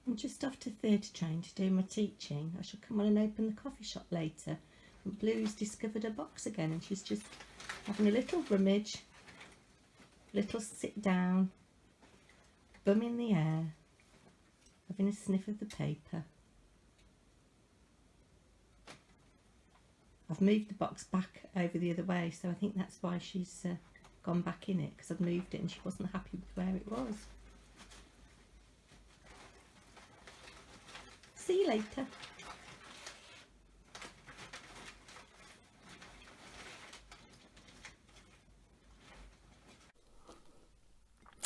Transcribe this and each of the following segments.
I'm just off to Theatre Train to do my teaching. I shall come on and open the coffee shop later. And Blue's discovered a box again and she's just having a little rummage, little sit down, bum in the air, having a sniff of the paper. I've moved the box back over the other way, so I think that's why she's gone back in it, because I've moved it and she wasn't happy with where it was. See you later.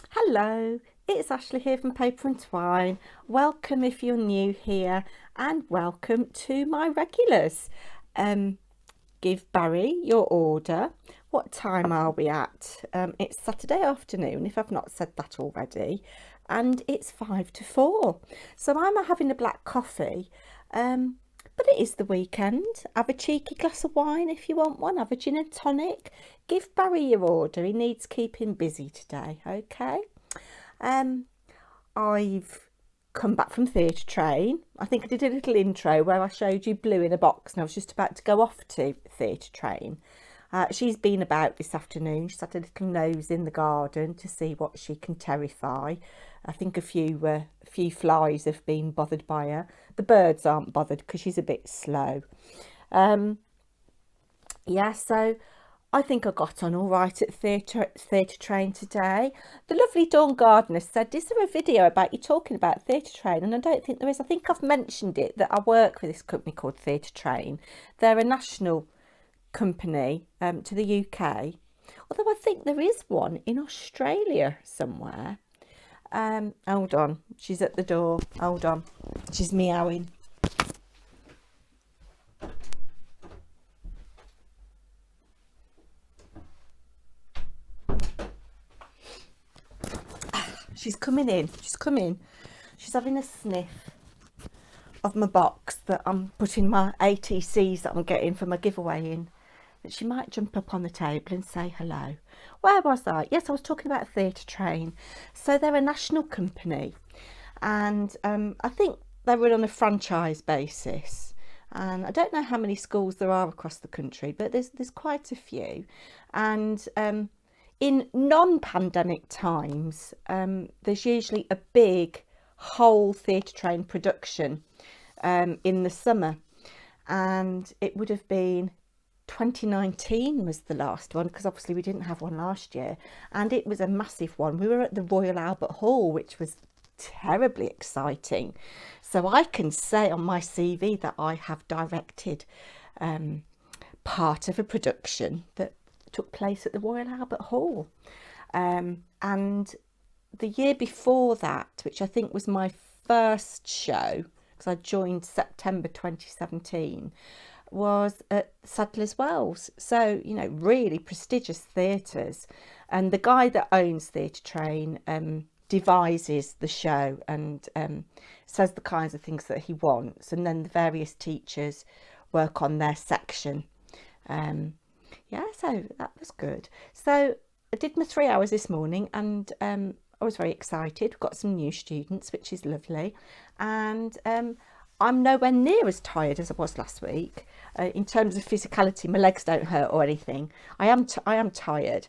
Hello, it's Ashley here from Paper&Twine. Welcome if you're new here, and welcome to my regulars. Give Barry your order. What time are we at? It's Saturday afternoon, if I've not said that already, and it's 5 to 4. So I'm having a black coffee, but it is the weekend. Have a cheeky glass of wine if you want one. Have a gin and tonic. Give Barry your order. He needs keeping busy today, okay? I've come back from Theatre Train. I think I did a little intro where I showed you Blue in a box, and I was just about to go off to Theatre Train. She's been about this afternoon. She's had a little nose in the garden to see what she can terrify. I think a few flies have been bothered by her. The birds aren't bothered because she's a bit slow. Yeah, so I think I got on all right at Theatre Train today. The lovely Dawn Gardner said, is there a video about you talking about Theatre Train? And I don't think there is. I think I've mentioned it, that I work with this company called Theatre Train. They're a national company to the UK, although I think there is one in Australia somewhere. Hold on, she's at the door. Hold on, she's meowing. She's coming in. She's coming. She's having a sniff of my box that I'm putting my ATCs that I'm getting for my giveaway in. But she might jump up on the table and say hello. Where was I? Yes, I was talking about Theatre Train. So they're a national company, and I think they run on a franchise basis. And I don't know how many schools there are across the country, but there's quite a few. And in non-pandemic times, there's usually a big whole Theatre Train production in the summer, and it would have been 2019 was the last one, because obviously we didn't have one last year, and it was a massive one. We were at the Royal Albert Hall, which was terribly exciting. So I can say on my CV that I have directed part of a production that took place at the Royal Albert Hall, and the year before that, which I think was my first show, because I joined September 2017, was at Sadler's Wells. So, you know, really prestigious theatres. And the guy that owns Theatre Train devises the show and says the kinds of things that he wants, and then the various teachers work on their section. Yeah, so that was good. So I did my 3 hours this morning, and I was very excited. We've got some new students, which is lovely, and I'm nowhere near as tired as I was last week. In terms of physicality, my legs don't hurt or anything. I am tired,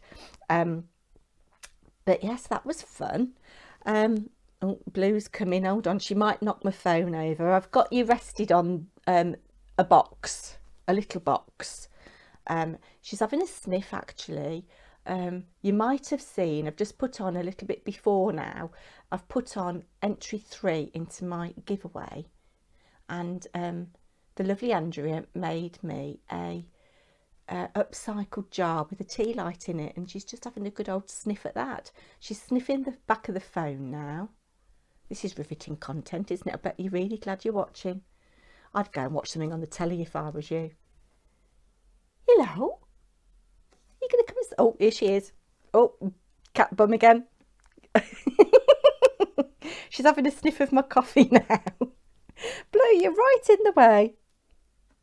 but yes, that was fun. Oh, Blue's coming. Hold on, she might knock my phone over. I've got you rested on a box, a little box. She's having a sniff, actually. You might have seen, I've just put on a little bit before now, I've put on entry 3 into my giveaway, and the lovely Andrea made me a upcycled jar with a tea light in it, and she's just having a good old sniff at that. She's sniffing the back of the phone now. This is riveting content, isn't it? I bet you're really glad you're watching. I'd go and watch something on the telly if I was you. Hello? You're going to come and... Oh, here she is. Oh, cat bum again. She's having a sniff of my coffee now. Blue, you're right in the way.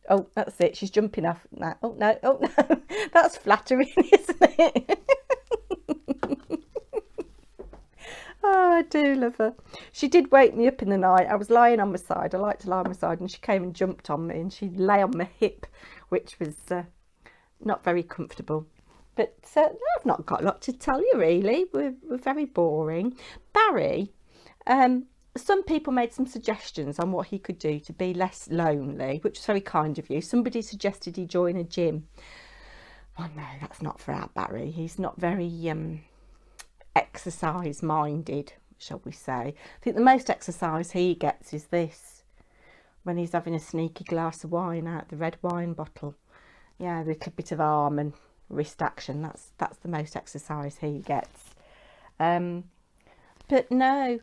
Oh, that's it. She's jumping off now. Oh, no. Oh, no. That's flattering, isn't it? Oh, I do love her. She did wake me up in the night. I was lying on my side. I like to lie on my side, and she came and jumped on me, and she lay on my hip, which was not very comfortable. But I've not got a lot to tell you, really. We're very boring. Barry, some people made some suggestions on what he could do to be less lonely, which was very kind of you. Somebody suggested he join a gym. Oh no, that's not for our Barry. He's not very exercise minded, shall we say. I think the most exercise he gets is this, when he's having a sneaky glass of wine out the red wine bottle. Yeah, a little bit of arm and wrist action. That's the most exercise he gets. But no,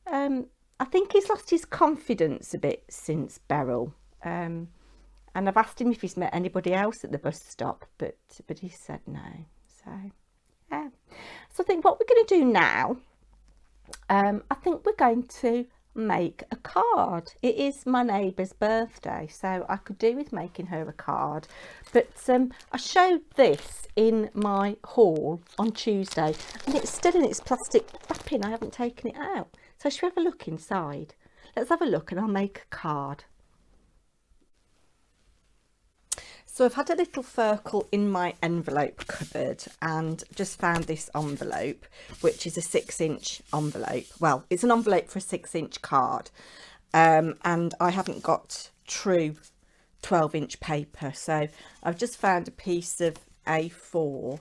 I think he's lost his confidence a bit since Beryl. And I've asked him if he's met anybody else at the bus stop, but he said no. So yeah. So I think what we're going to do now, I think we're going to make a card. It is my neighbour's birthday, so I could do with making her a card. But I showed this in my haul on Tuesday, and it's still in its plastic wrapping. I haven't taken it out. So should we have a look inside? Let's have a look, and I'll make a card. So I've had a little circle in my envelope cupboard and just found this envelope, which is a 6-inch envelope. Well, it's an envelope for a 6-inch card, and I haven't got true 12-inch paper. So I've just found a piece of A4,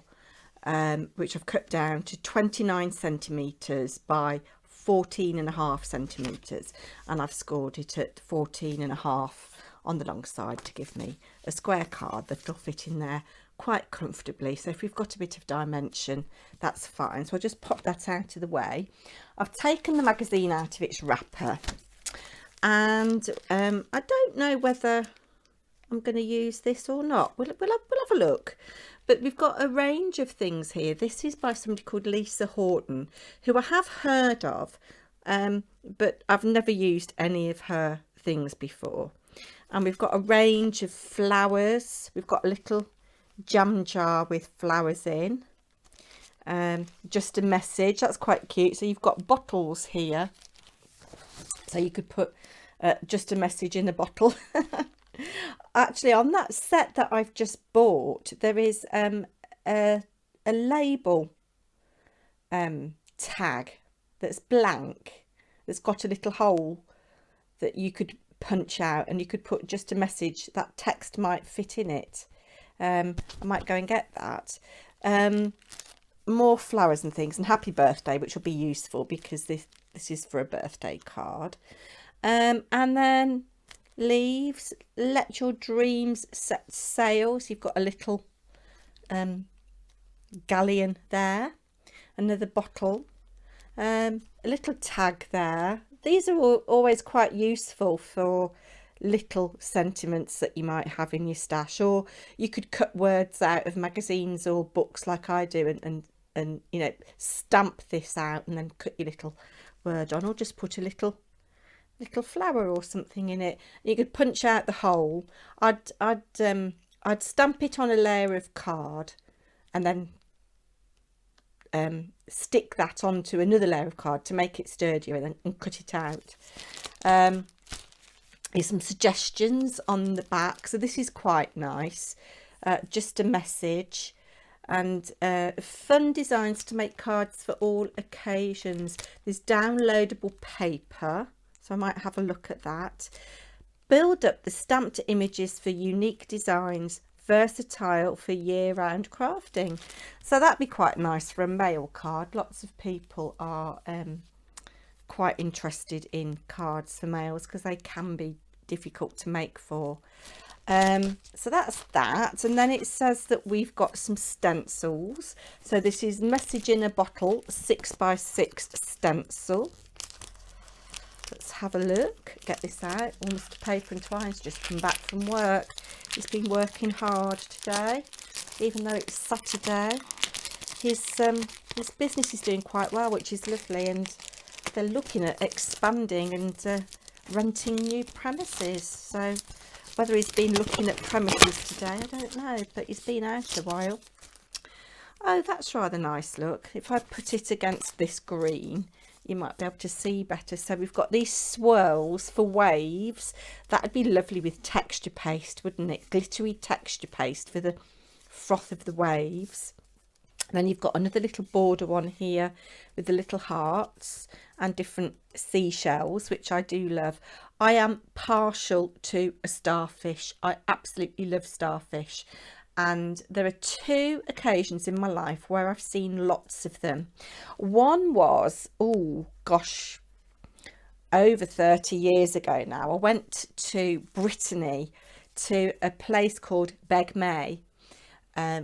which I've cut down to 29 centimetres by 14.5 centimetres, and I've scored it at 14.5 on the long side to give me a square card that'll fit in there quite comfortably. So if we've got a bit of dimension, that's fine. So I'll just pop that out of the way. I've taken the magazine out of its wrapper, and I don't know whether I'm going to use this or not. We'll have a look. But we've got a range of things here. This is by somebody called Lisa Horton, who I have heard of, but I've never used any of her things before. And we've got a range of flowers. We've got a little jam jar with flowers in. Just a message. That's quite cute. So you've got bottles here. So you could put just a message in a bottle. Actually, on that set that I've just bought, there is a label tag that's blank. That's got a little hole that you could punch out, and you could put just a message. That text might fit in it. I might go and get that. More flowers and things, and happy birthday, which will be useful because this is for a birthday card. And then leaves, let your dreams set sail. So you've got a little galleon there, another bottle, a little tag there. These are always quite useful for little sentiments that you might have in your stash, or you could cut words out of magazines or books like I do, and you know, stamp this out and then cut your little word on, or just put a little flower or something in it. You could punch out the hole. I'd stamp it on a layer of card, and then stick that onto another layer of card to make it sturdier, and cut it out. Here's some suggestions on the back. So this is quite nice. Just a message, and fun designs to make cards for all occasions. There's downloadable paper, so I might have a look at that. Build up the stamped images for unique designs, versatile for year-round crafting. So that'd be quite nice for a mail card. Lots of people are quite interested in cards for mails because they can be difficult to make for. So that's that. And then it says that we've got some stencils. So this is message in a bottle 6x6 stencil. Let's have a look, get this out. Oh, Mr. Paper&Twine's just come back from work. He's been working hard today, even though it's Saturday. His business is doing quite well, which is lovely, and they're looking at expanding and renting new premises. So whether he's been looking at premises today, I don't know, but he's been out a while. Oh, that's rather nice, look. If I put it against this green, you might be able to see better. So we've got these swirls for waves. That'd be lovely with texture paste, wouldn't it? Glittery texture paste for the froth of the waves. And then you've got another little border one here with the little hearts and different seashells, which I do love. I am partial to a starfish. I absolutely love starfish. And there are 2 occasions in my life where I've seen lots of them. One was, oh gosh, over 30 years ago now. I went to Brittany to a place called Begmay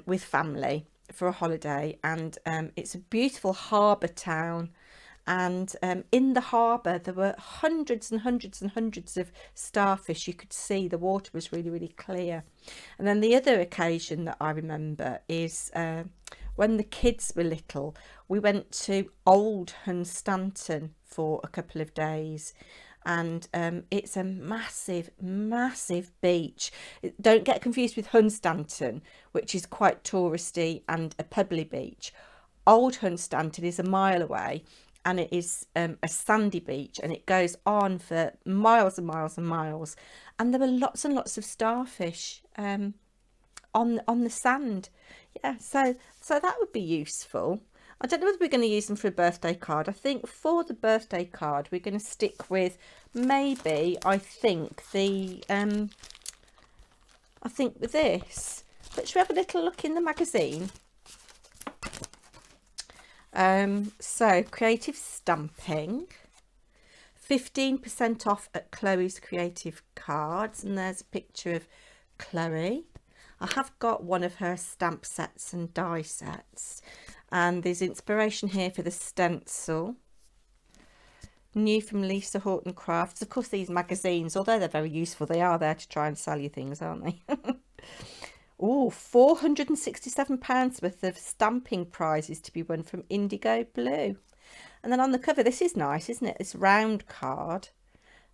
with family for a holiday, and it's a beautiful harbour town. And in the harbour there were hundreds and hundreds and hundreds of starfish. You could see the water was really, really clear. And then the other occasion that I remember is when the kids were little, we went to Old Hunstanton for a couple of days. And it's a massive, massive beach. Don't get confused with Hunstanton, which is quite touristy and a pebbly beach. Old Hunstanton is a mile away, and it is a sandy beach, and it goes on for miles and miles and miles. And there were lots and lots of starfish on the sand. Yeah, so that would be useful. I don't know whether we're going to use them for a birthday card. I think for the birthday card we're going to stick with maybe, I think with this. But should we have a little look in the magazine? So creative stamping, 15% off at Chloe's Creative Cards, and there's a picture of Chloe. I have got one of her stamp sets and die sets, and there's inspiration here for the stencil. New from Lisa Horton Crafts. Of course, these magazines, although they're very useful, they are there to try and sell you things, aren't they? Oh, £467 worth of stamping prizes to be won from Indigo Blue. And then on the cover, this is nice, isn't it? This round card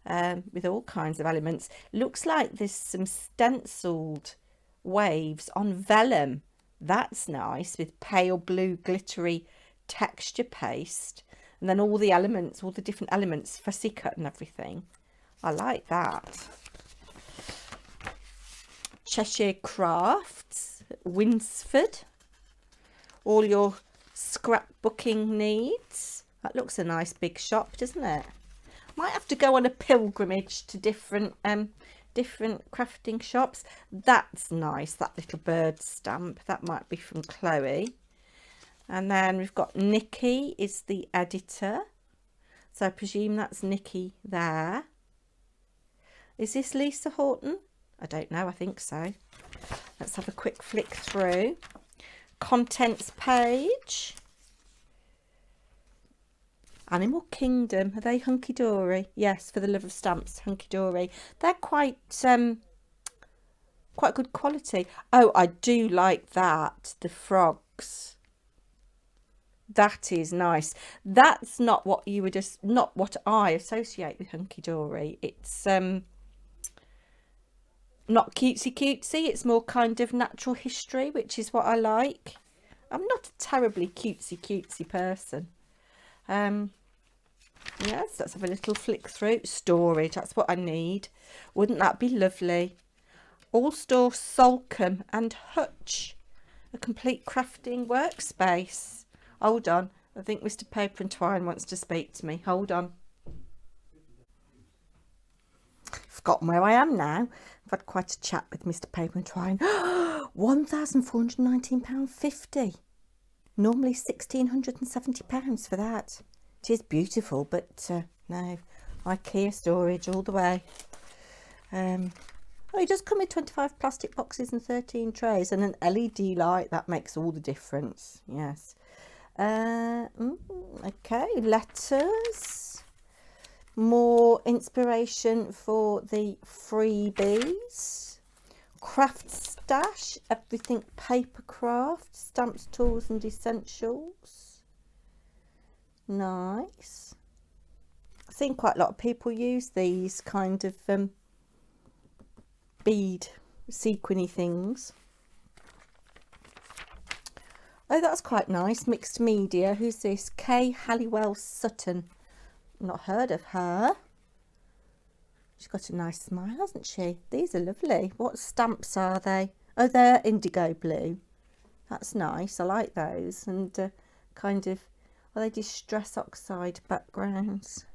with all kinds of elements. Looks like there's some stenciled waves on vellum. That's nice, with pale blue glittery texture paste. And then all the elements, all the different elements, fussy cut and everything. I like that. Cheshire Crafts, Winsford. All your scrapbooking needs. That looks a nice big shop, doesn't it? Might have to go on a pilgrimage to different crafting shops. That's nice, that little bird stamp. That might be from Chloe. And then we've got Nikki is the editor. So I presume that's Nikki there. Is this Lisa Horton? I don't know, I think so. Let's have a quick flick through. Contents page. Animal Kingdom, are they hunky-dory? Yes, for the love of stamps, hunky-dory. They're quite good quality. Oh, I do like that, the frogs. That is nice. That's not what you would just, not what I associate with hunky-dory. It's not cutesy, it's more kind of natural history, which is what I like. I'm not a terribly cutesy person. Yes, let's have a little flick through. Storage, that's what I need. Wouldn't that be lovely? All Store Salcombe and Hutch, a complete crafting workspace. Hold on, I think Mr. Paper&Twine wants to speak to me. Hold on. Forgotten where I am now. I've had quite a chat with Mr. Paper&Twine. £1,419.50. Normally £1,670 for that. It is beautiful, but no, IKEA storage all the way. Oh, it does come with 25 plastic boxes and 13 trays and an LED light. That makes all the difference. Yes. Okay, letters. More inspiration for the freebies. Craft stash, everything paper craft, stamps, tools and essentials. Nice. I've seen quite a lot of people use these kind of bead sequiny things. Oh, that's quite nice. Mixed media. Who's this? Kay Halliwell Sutton. Not heard of her. She's got a nice smile, hasn't she? These are lovely. What stamps are they? Oh, they're indigo blue. That's nice. I like those. And kind of, are they distress oxide backgrounds?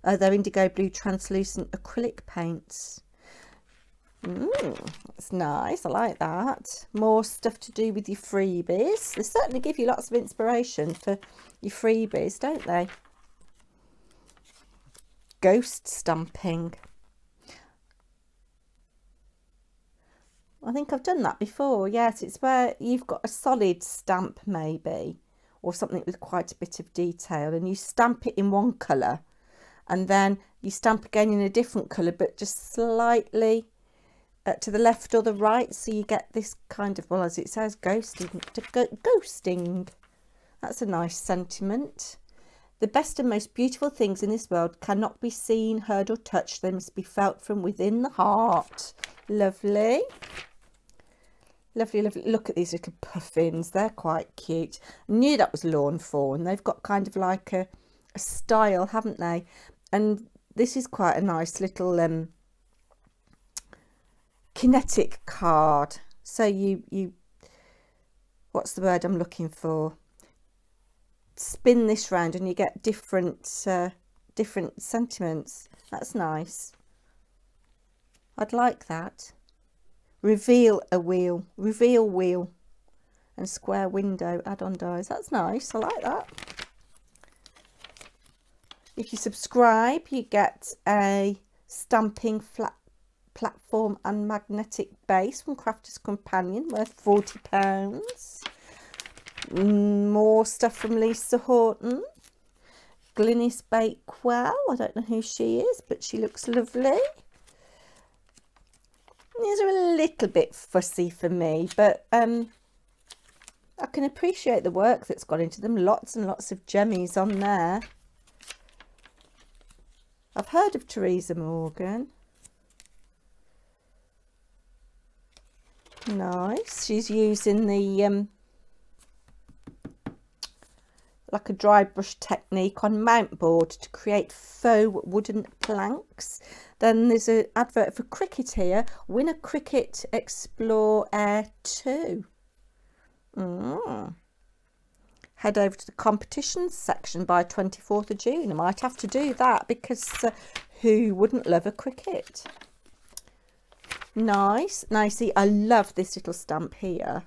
Oh, they're indigo blue translucent acrylic paints. That's nice. I like that. More stuff to do with your freebies. They certainly give you lots of inspiration for your freebies, don't they? Ghost stamping. I think I've done that before. Yes, it's where you've got a solid stamp maybe, or something with quite a bit of detail, and you stamp it in one colour, and then you stamp again in a different colour, but just slightly to the left or the right, so you get this kind of, well, as it says, ghosting. That's a nice sentiment. The best and most beautiful things in this world cannot be seen, heard or touched. They must be felt from within the heart. Lovely. Lovely, lovely. Look at these little puffins. They're quite cute. I knew that was lawn fawn. They've got kind of like a style, haven't they? And this is quite a nice little kinetic card. So you what's the word I'm looking for? Spin this round and you get different sentiments. That's nice. I'd like that. Reveal wheel and square window add-on dies. That's nice. I like that. If you subscribe, you get a stamping flat platform and magnetic base from Crafter's Companion worth £40. More stuff from Lisa Horton. Glynis Bakewell. I don't know who she is, but she looks lovely. These are a little bit fussy for me, but I can appreciate the work that's gone into them. Lots and lots of jemmies on there. I've heard of Teresa Morgan. Nice. She's using the like a dry brush technique on mount board to create faux wooden planks. Then there's an advert for Cricut here. Win a Cricut Explore Air 2. Head over to the competitions section by 24th of June. I might have to do that because who wouldn't love a Cricut? Nice. Nicey. I love this little stamp here.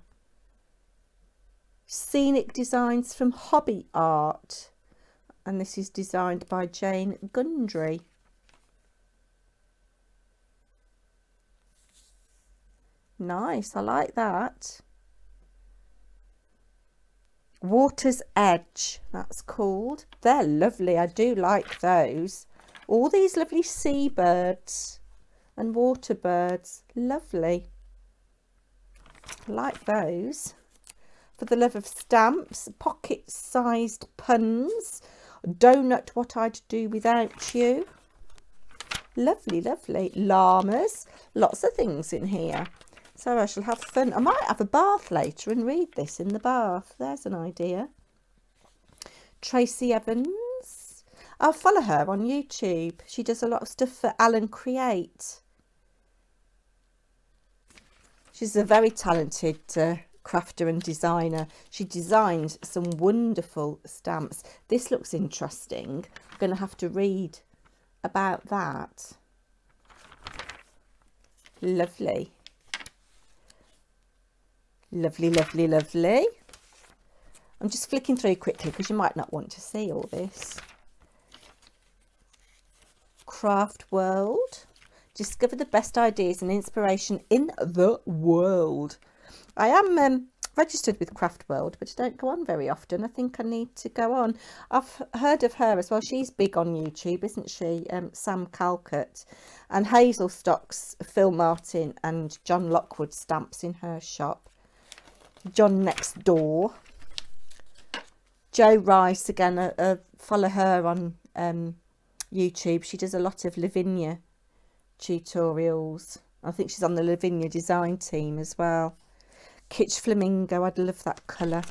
Scenic Designs from Hobby Art, and this is designed by Jane Gundry. Nice, I like that. Water's Edge, that's called. They're lovely. I do like those. All these lovely seabirds and water birds. Lovely. I like those. For the love of stamps, pocket-sized puns, donut what I'd do without you. Lovely, lovely. Llamas, lots of things in here. So I shall have fun. I might have a bath later and read this in the bath. There's an idea. Tracy Evans. I'll follow her on YouTube. She does a lot of stuff for Alan Create. She's a very talented crafter and designer. She designed some wonderful stamps. This looks interesting. I'm going to have to read about that. Lovely. Lovely, lovely, lovely. I'm just flicking through quickly because you might not want to see all this. Craft World. Discover the best ideas and inspiration in the world. I am registered with Craft World, but I don't go on very often. I think I need to go on. I've heard of her as well. She's big on YouTube, isn't she? Sam Calcutt. And Hazel stocks Phil Martin and John Lockwood stamps in her shop. John Next Door. Jo Rice, again, follow her on YouTube. She does a lot of Lavinia tutorials. I think she's on the Lavinia design team as well. Kitsch Flamingo, I'd love that colour.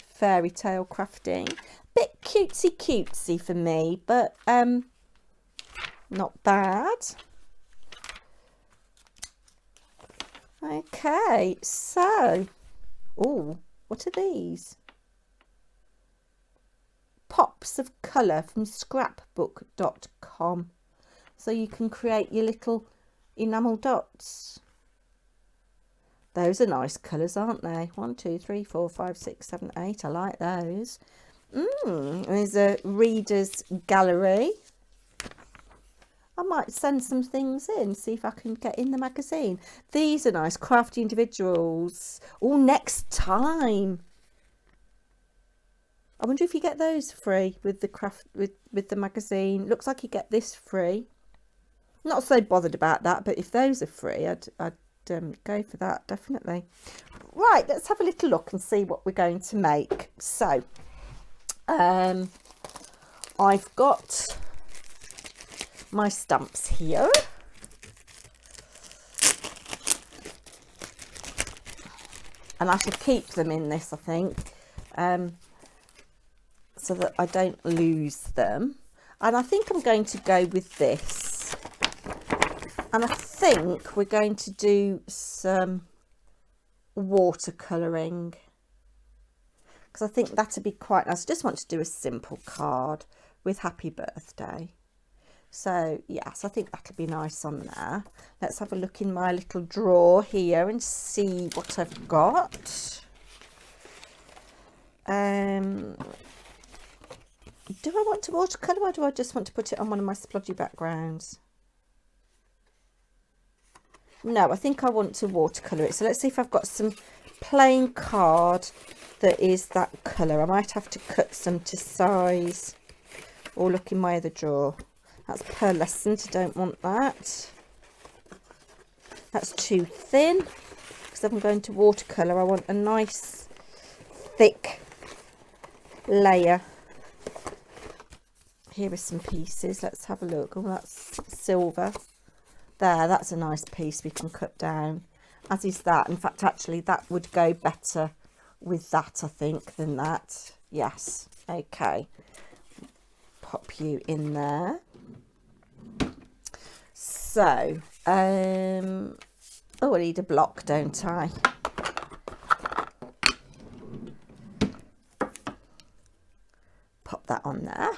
Fairy tale crafting. Bit cutesy for me, but not bad. Okay, so, oh, what are these? Pops of colour from scrapbook.com. So you can create your little enamel dots. Those are nice colours, aren't they? 1, 2, 3, 4, 5, 6, 7, 8. I like those. There's a reader's gallery. I might send some things in, see if I can get in the magazine. These are nice, crafty individuals. Oh, next time. I wonder if you get those free with the with the magazine. Looks like you get this free. Not so bothered about that, but if those are free, I'd go for that, definitely. Right, let's have a little look and see what we're going to make. So, I've got my stamps here. And I shall keep them in this, I think, so that I don't lose them. And I think I'm going to go with this. And I think we're going to do some watercolouring, because I think that'd be quite nice. I just want to do a simple card with happy birthday. So yes, I think that'll be nice on there. Let's have a look in my little drawer here and see what I've got. Do I want to watercolour, or do I just want to put it on one of my splodgy backgrounds? No, I think I want to watercolour it. So let's see if I've got some plain card that is that colour. I might have to cut some to size or look in my other drawer. That's pearlescent, I don't want that. That's too thin, because if I'm going to watercolour, I want a nice thick layer. Here are some pieces, let's have a look. Oh, that's silver. There, that's a nice piece we can cut down, as is that. In fact, actually, that would go better with that, I think, than that. Yes, okay. Pop you in there. So, oh, I need a block, don't I? Pop that on there.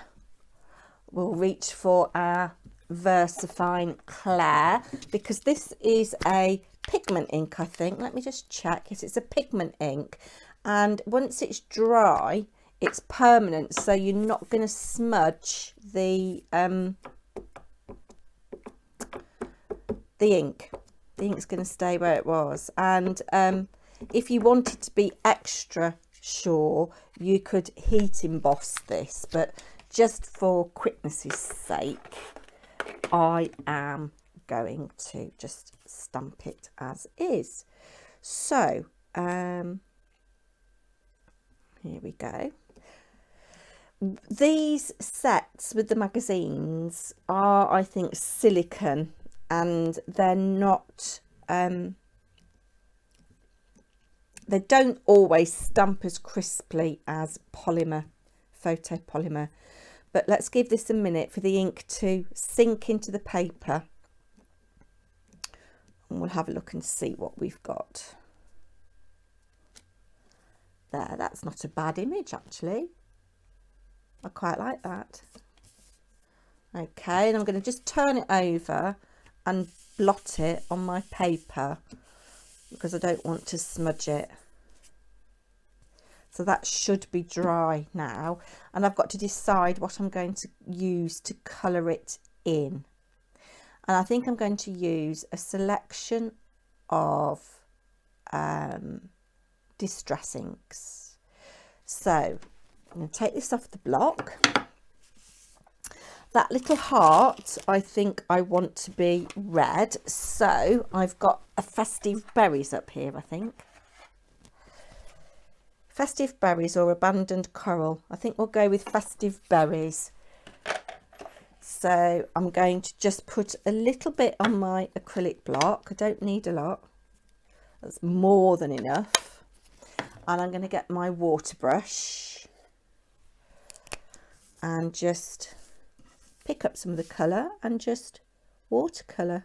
We'll reach for our VersaFine Clair, because this is a pigment ink, I think. Let me just check. Yes, it's a pigment ink, and once it's dry, it's permanent, so you're not going to smudge the ink. The ink's going to stay where it was. And if you wanted to be extra sure, you could heat emboss this, but just for quickness's sake, I am going to just stamp it as is. So here we go. These sets with the magazines are, I think, silicone, and they're not, they don't always stamp as crisply as polymer, photopolymer. But let's give this a minute for the ink to sink into the paper, and we'll have a look and see what we've got. There, that's not a bad image, actually. I quite like that. Okay, and I'm going to just turn it over and blot it on my paper, because I don't want to smudge it. So that should be dry now, and I've got to decide what I'm going to use to colour it in. And I think I'm going to use a selection of distress inks. So I'm going to take this off the block. That little heart, I think I want to be red, so I've got a Festive Berries up here, I think. Festive Berries or Abandoned Coral. I think we'll go with Festive Berries. So I'm going to just put a little bit on my acrylic block. I don't need a lot. That's more than enough. And I'm going to get my water brush and just pick up some of the colour and just watercolour.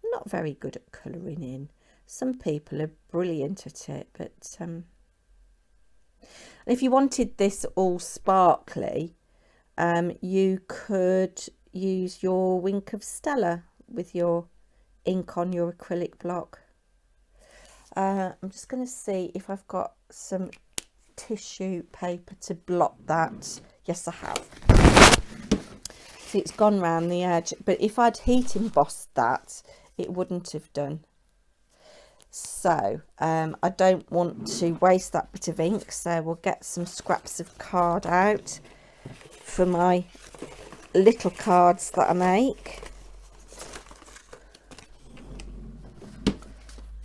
I'm not very good at colouring in. Some people are brilliant at it, but if you wanted this all sparkly, you could use your Wink of Stella with your ink on your acrylic block. I'm just going to see if I've got some tissue paper to blot that. Yes, I have. See, it's gone round the edge, but if I'd heat embossed that, it wouldn't have done. So I don't want to waste that bit of ink, so we'll get some scraps of card out for my little cards that I make,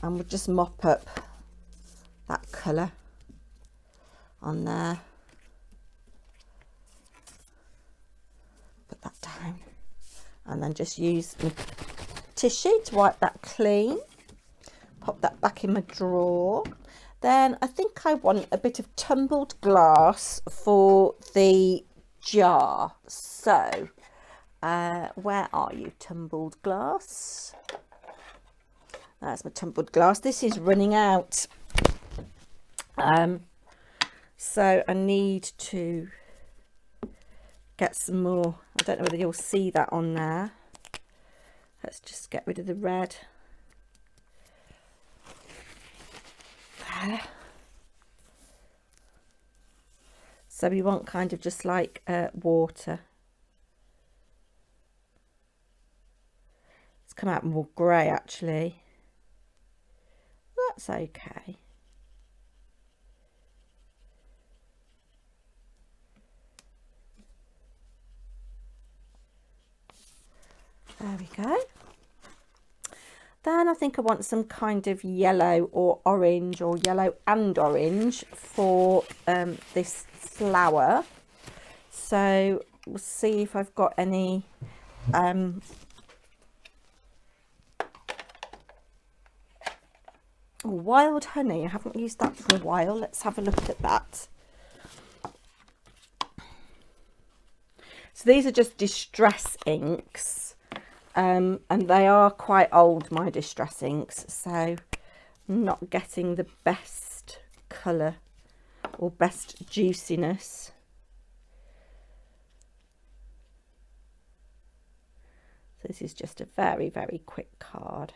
and we'll just mop up that colour on there. Put that down and then just use my tissue to wipe that clean. Pop that back in my drawer. Then I think I want a bit of tumbled glass for the jar. So where are you, tumbled glass? That's my tumbled glass. This is running out. So I need to get some more. I don't know whether you'll see that on there. Let's just get rid of the red. There. So we want kind of just like water. It's come out more grey actually. That's okay. There we go. Then I think I want some kind of yellow or orange, or yellow and orange for this flower. So we'll see if I've got any wild honey. I haven't used that for a while. Let's have a look at that. So these are just distress inks. And they are quite old, my distress inks, so I'm not getting the best colour or best juiciness. So this is just a very, very quick card.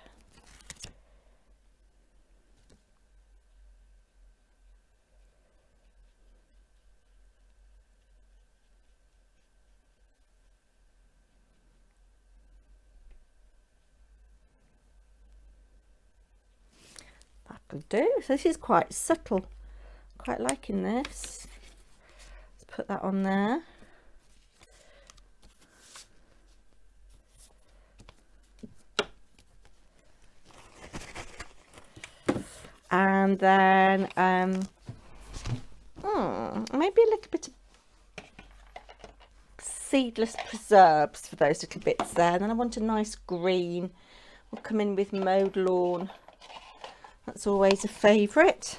That'll do. So this is quite subtle. Quite liking this. Let's put that on there. And then maybe a little bit of seedless preserves for those little bits there. And then I want a nice green. We'll come in with mowed lawn. That's always a favourite.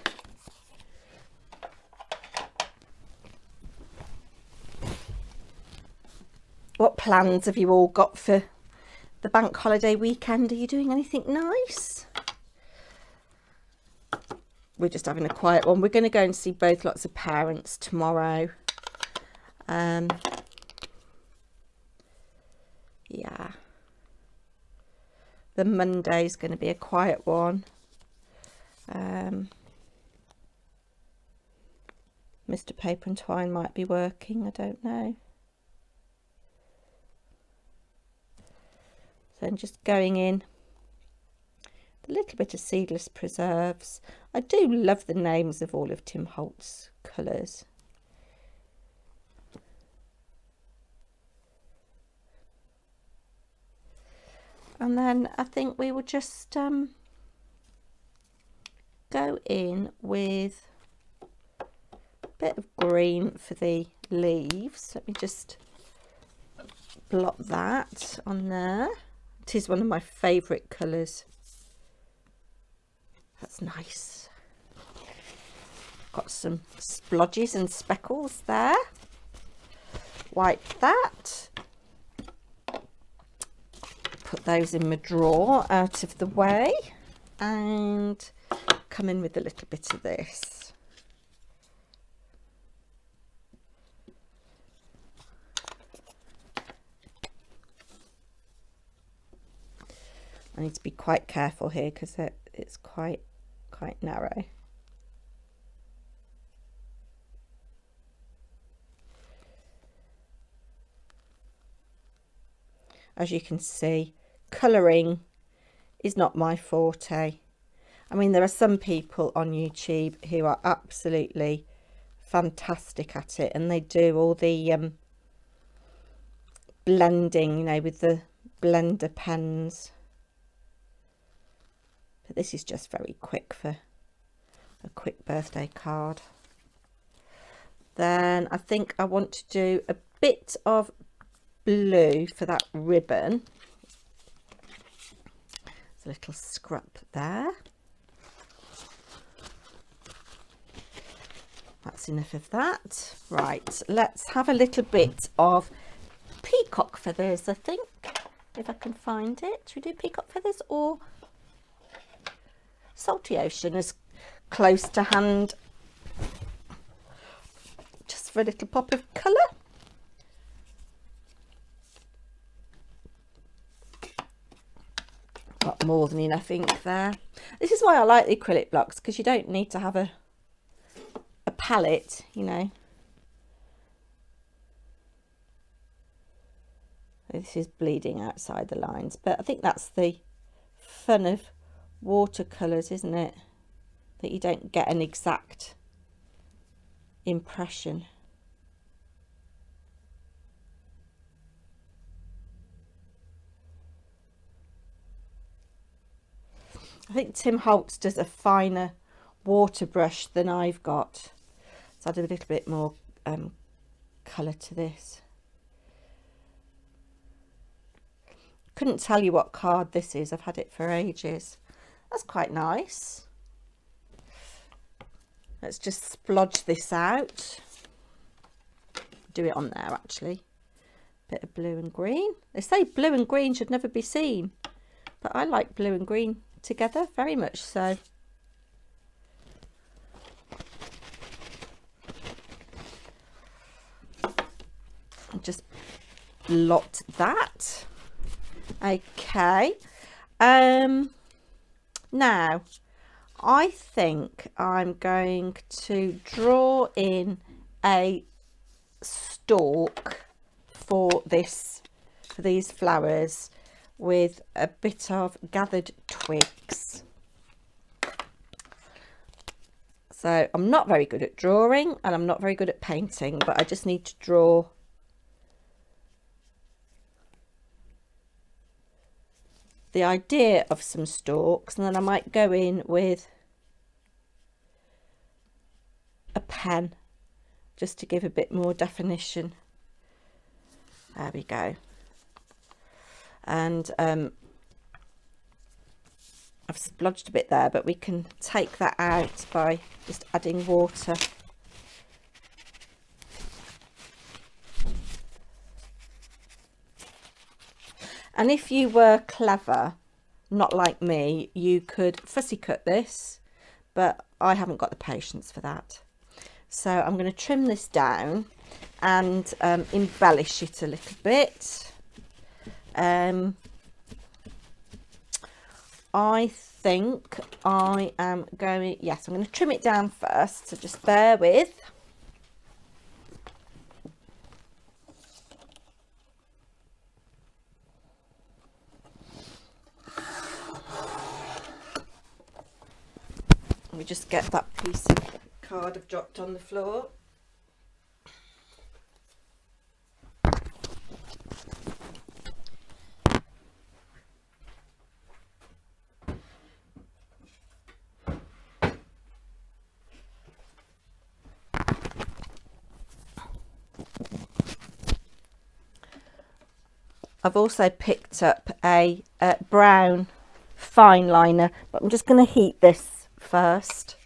What plans have you all got for the bank holiday weekend? Are you doing anything nice? We're just having a quiet one. We're going to go and see both lots of parents tomorrow. Yeah. The Monday's going to be a quiet one. Mr. Paper&Twine might be working, I don't know. So I'm just going in a little bit of seedless preserves. I do love the names of all of Tim Holt's colours. And then I think we will just go in with a bit of green for the leaves. Let me just blot that on there. It is one of my favourite colours. That's nice. Got some splodges and speckles there. Wipe that. Put those in my drawer out of the way and come in with a little bit of this. I need to be quite careful here because it's quite narrow. As you can see, colouring is not my forte. I mean, there are some people on YouTube who are absolutely fantastic at it, and they do all the blending, you know, with the blender pens. But this is just very quick for a quick birthday card. Then I think I want to do a bit of blue for that ribbon. There's a little scrap there. That's enough of that. Right, let's have a little bit of peacock feathers, I think, if I can find it. Should we do peacock feathers or salty ocean as close to hand, just for a little pop of colour? Got more than enough ink there. This is why I like the acrylic blocks, because you don't need to have a palette, you know. This is bleeding outside the lines, but I think that's the fun of watercolours, isn't it? That you don't get an exact impression. I think Tim Holtz does a finer water brush than I've got, so I'll do a little bit more colour to this. Couldn't tell you what card this is, I've had it for ages. That's quite nice. Let's just splodge this out. Do it on there actually. Bit of blue and green. They say blue and green should never be seen, but I like blue and green together very much so. I'll just blot that. Okay, now I think I'm going to draw in a stalk for these flowers with a bit of gathered twigs. So I'm not very good at drawing and I'm not very good at painting, but I just need to draw the idea of some stalks, and then I might go in with a pen just to give a bit more definition. There we go. And I've splodged a bit there, but we can take that out by just adding water. And if you were clever, not like me, you could fussy cut this, but I haven't got the patience for that. So I'm going to trim this down and embellish it a little bit. I think I am going, yes, I'm going to trim it down first, so just bear with. We just get that piece of card I've dropped on the floor. I've also picked up a brown fine liner, but I'm just going to heat this first.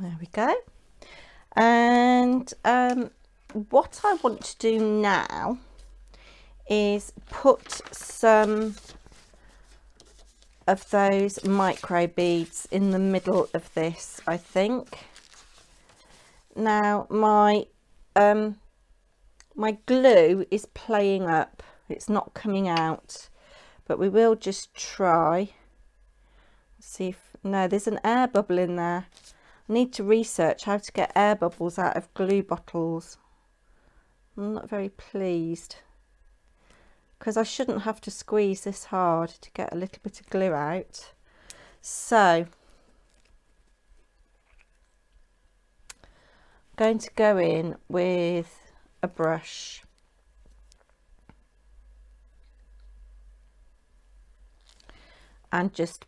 There we go. And what I want to do now is put some of those micro beads in the middle of this, I think. Now my my glue is playing up, it's not coming out, but we will just try. See if, no, there's an air bubble in there. I need to research how to get air bubbles out of glue bottles. I'm not very pleased, because I shouldn't have to squeeze this hard to get a little bit of glue out. So I'm going to go in with a brush and just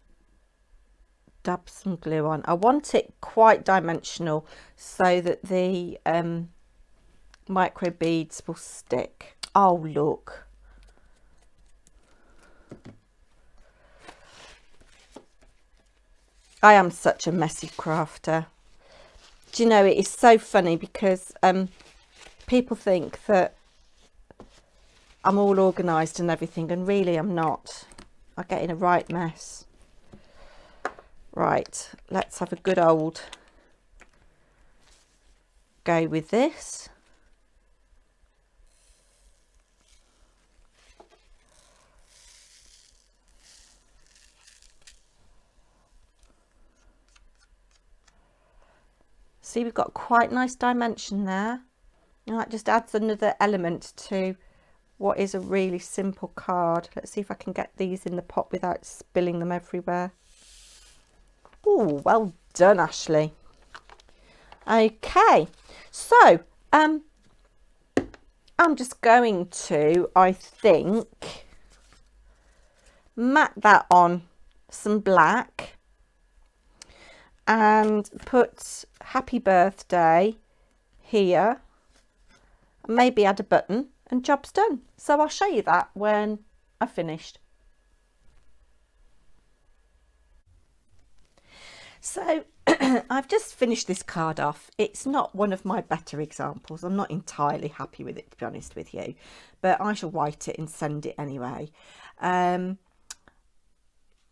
dab some glue on. I want it quite dimensional so that the micro beads will stick. Oh look, I am such a messy crafter. Do you know, it is so funny because people think that I'm all organised and everything, and really I'm not. I get in a right mess. Right, let's have a good old go with this. See, we've got quite nice dimension there, and that just adds another element to what is a really simple card. Let's see if I can get these in the pot without spilling them everywhere. Oh, well done, Ashley. Okay, so I'm just going to, I think, mat that on some black and put happy birthday here, maybe add a button, and job's done. So I'll show you that when I've finished. So I've just finished this card off. It's not one of my better examples. I'm not entirely happy with it, to be honest with you, but I shall write it and send it anyway.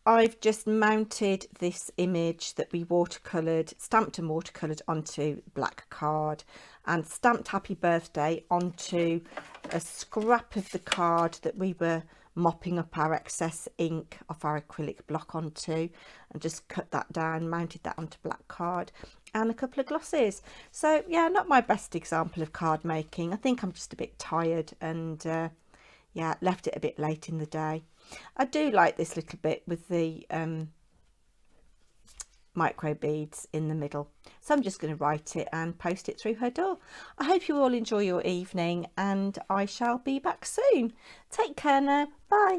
I've just mounted this image that we watercoloured, stamped and watercoloured onto black card, and stamped happy birthday onto a scrap of the card that we were mopping up our excess ink off our acrylic block onto, and just cut that down, mounted that onto black card, and a couple of glosses. So yeah, not my best example of card making. I think I'm just a bit tired, and yeah, left it a bit late in the day. I do like this little bit with the micro beads in the middle, so I'm just going to write it and post it through her door. I hope you all enjoy your evening, and I shall be back soon. Take care now. Bye.